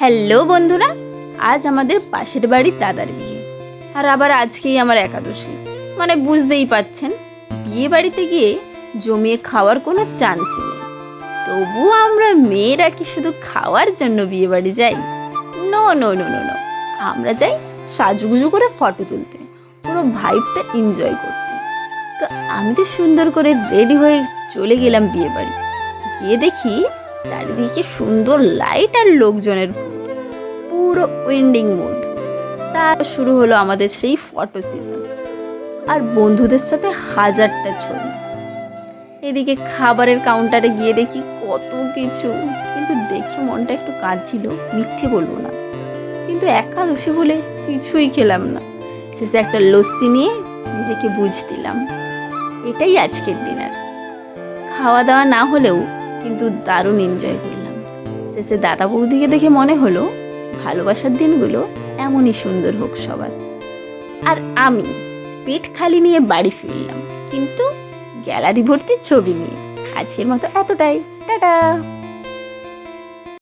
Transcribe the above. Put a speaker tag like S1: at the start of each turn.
S1: Hello বন্ধুরা, আজ আমাদের পাশের বাড়ির দাদার বিয়ে। আর আবার আজকেই আমার একাদশী, মানে বুঝতেই পাচ্ছেন, বিয়ে বাড়িতে গিয়ে জমিয়ে খাওয়ার কোনো চান্সই নেই। তবুও আমরা মেয়েরা কি শুধু খাওয়ার জন্য বিয়ে বাড়ি যাই? No no no no no, আমরা যাই সাজুগুজু করে ফটো তুলতে, পুরো ভাইবটা এনজয় করতে। তো আমি তো সুন্দর করে রেডি হয়ে চলে গেলাম বিয়ে বাড়ি। গিয়ে দেখি চারিদিকে সুন্দর লাইট আর লোকজনের পুরো ওয়েন্ডিং মুড। তা শুরু হলো আমাদের সেই ফটো সিজন, আর বন্ধুদের সাথে হাজারটা ছবি। এদিকে খাবারের কাউন্টারে গিয়ে দেখি কত কিছু, কিন্তু দেখে মনটা একটু কাঁদছিল, মিথ্যে বলবো না। কিন্তু একাদশী বলে কিছুই খেলাম না। শেষে একটা লস্যি নিয়ে নিজেকে বুঝ দিলাম, এটাই আজকের ডিনার। খাওয়া দাওয়া না হলেও কিন্তু দারুণ এনজয় করলাম। শেষে দাদা বৌদিকে দেখে মনে হলো ভালোবাসার দিনগুলো এমনই সুন্দর হোক সবার। আর আমি পেট খালি নিয়ে বাড়ি ফিরলাম, কিন্তু গ্যালারি ভর্তি ছবি নিয়ে। আজকের মতো এতটাই, টাটা।